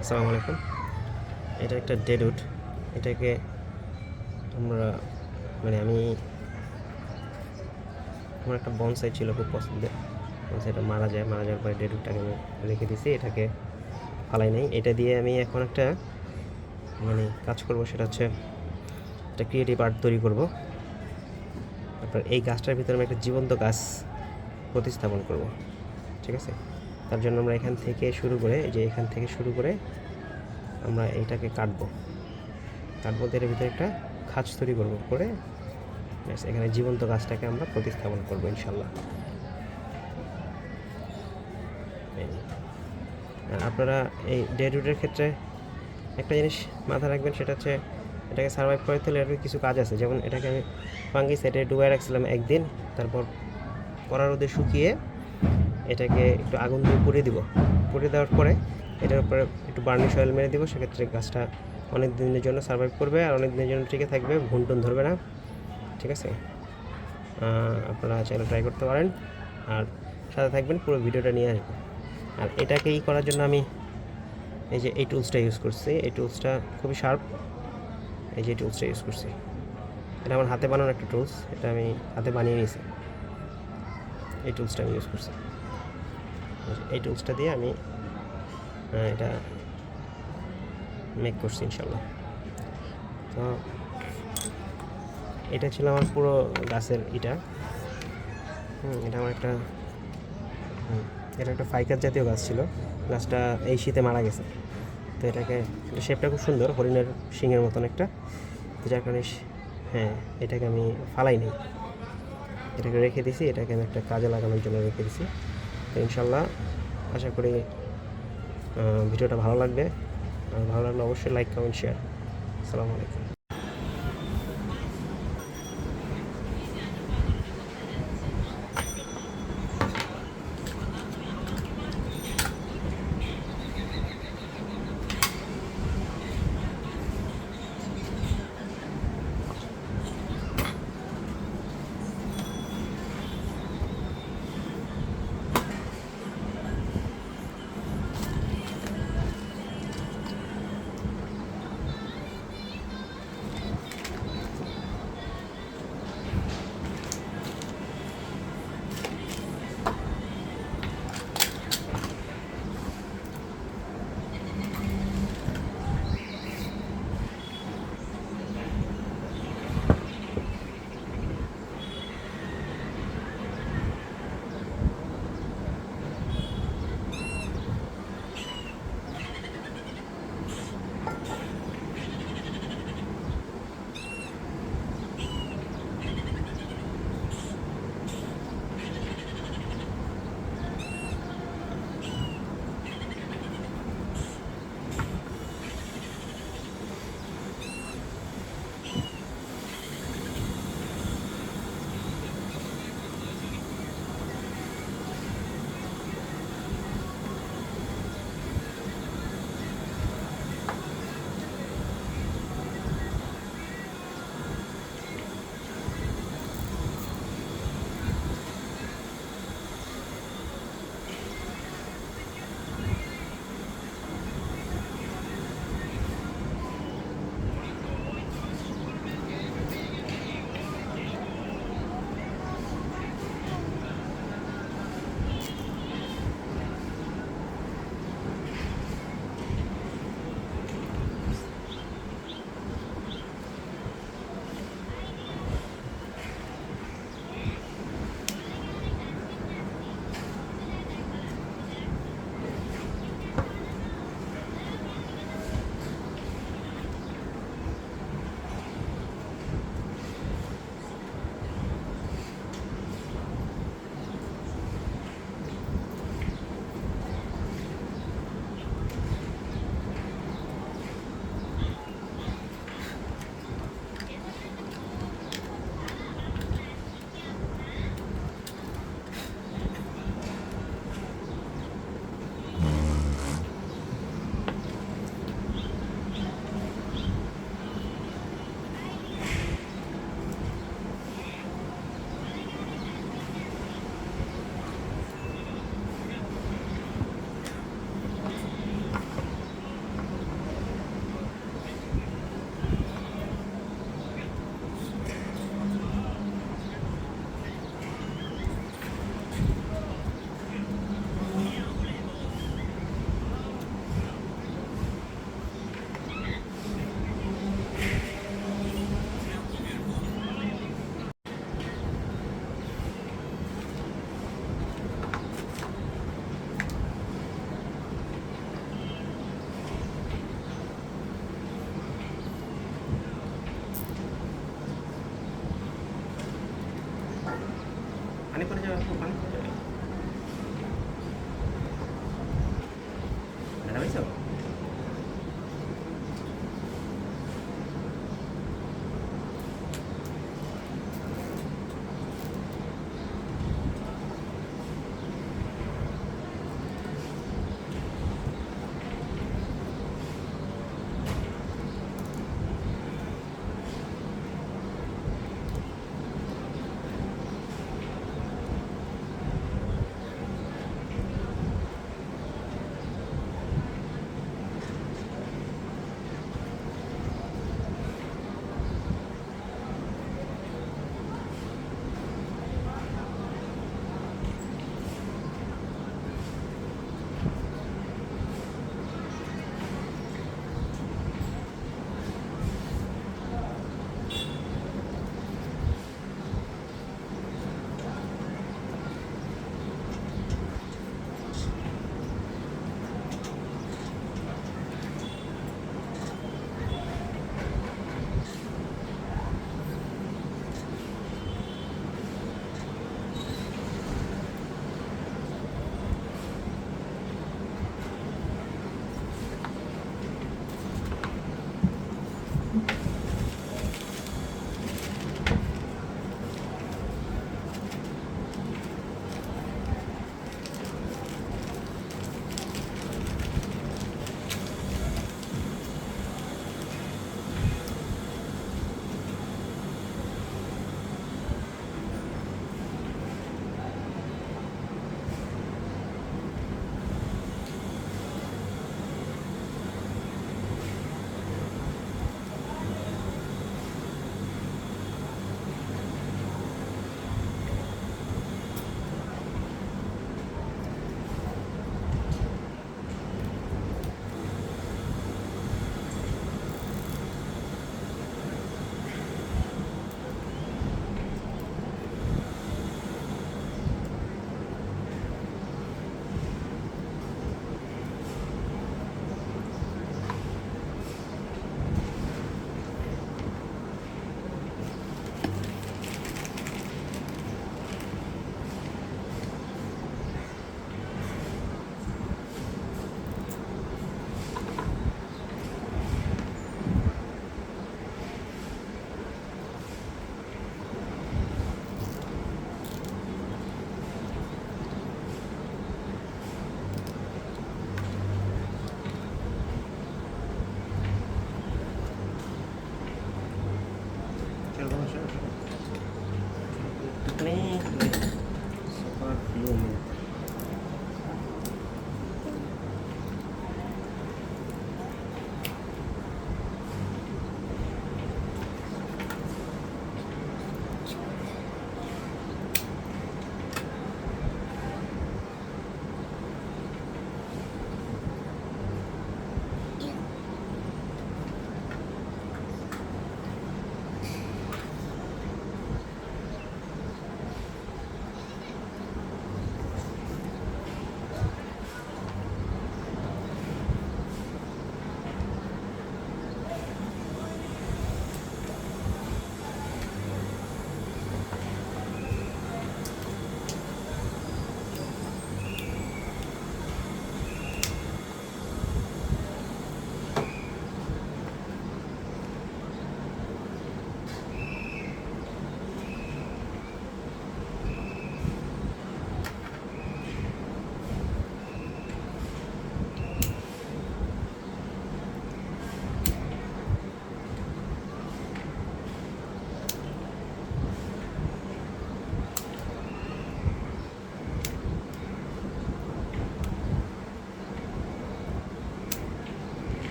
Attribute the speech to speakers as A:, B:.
A: আসসালামু আলাইকুম। এটা একটা ডেডউড। এটাকে আমরা আমার একটা বনসাই ছিল খুব পছন্দের। বনসাইটা মারা যাওয়ার পরে ডেডউডটাকে আমি রেখে দিছি, এটাকে ফালাই নাই। এটা দিয়ে আমি এখন একটা কাজ করব, সেটা হচ্ছে একটা ক্রিয়েটিভ আর্ট তৈরি করব। তারপর এই গাছটার ভিতরে আমি একটা জীবন্ত গাছ প্রতিস্থাপন করব, ঠিক আছে? তার জন্য আমরা এখান থেকে শুরু করে আমরা এইটাকে কাটবো এর ভিতরে একটা খাঁজ তৈরি করে এখানে জীবন্ত গাছটাকে আমরা প্রতিস্থাপন করবো ইনশাল্লাহ। আর আপনারা এই ডেডউডের ক্ষেত্রে একটা জিনিস মাথায় রাখবেন, সেটা হচ্ছে এটাকে সার্ভাইভ করতে হলে এর কিছু কাজ আছে। যেমন এটাকে আমি ফাঙ্গিসাইডে ডুবাই রাখছিলাম একদিন, তারপর কড়া রোদে শুকিয়ে এটাকে একটু আগুন দিয়ে পুড়িয়ে দেওয়ার পরে এটার উপরে একটু বার্নিশ অয়েল মেরে দিব। সেক্ষেত্রে গাছটা অনেক দিনের জন্য সার্ভাইভ করবে আর অনেক দিনের জন্য টিকে থাকবে, ঘুনটুন ধরবে না, ঠিক আছে? আপনারা চাইলে ট্রাই করতে পারেন আর সাথে থাকবেন, পুরো ভিডিওটা নিয়ে আসবেন। আর এটাকে করার জন্য আমি এই টুলসটা ইউজ করছি। এই টুলসটা খুবই শার্প। এই টুলসটা ইউজ করছি, এটা আমার হাতে বানানো একটা টুলস। এটা আমি হাতে বানিয়ে নিয়েছি। এই টুলসটা আমি ইউজ করছি। এই টুলসটা দিয়ে আমি এটা মেক করছি ইনশাল্লাহ। তো এটা ছিল আমার পুরো গাছের এটা আমার একটা ফাইকার জাতীয় গাছ ছিল। গাছটা এই শীতে মারা গেছে। তো শেপটা খুব সুন্দর, হরিণের শিঙের মতন একটা। তো যার কারণে এটাকে আমি ফালাই নেই, এটাকে রেখে দিছি। এটাকে আমি একটা কাজে লাগানোর জন্য রেখে দিছি। তো ইনশাল্লাহ আশা করি ভিডিওটা ভালো লাগবে। আর ভালো লাগলে অবশ্যই লাইক, কমেন্ট, শেয়ার। আসসালামু আলাইকুম।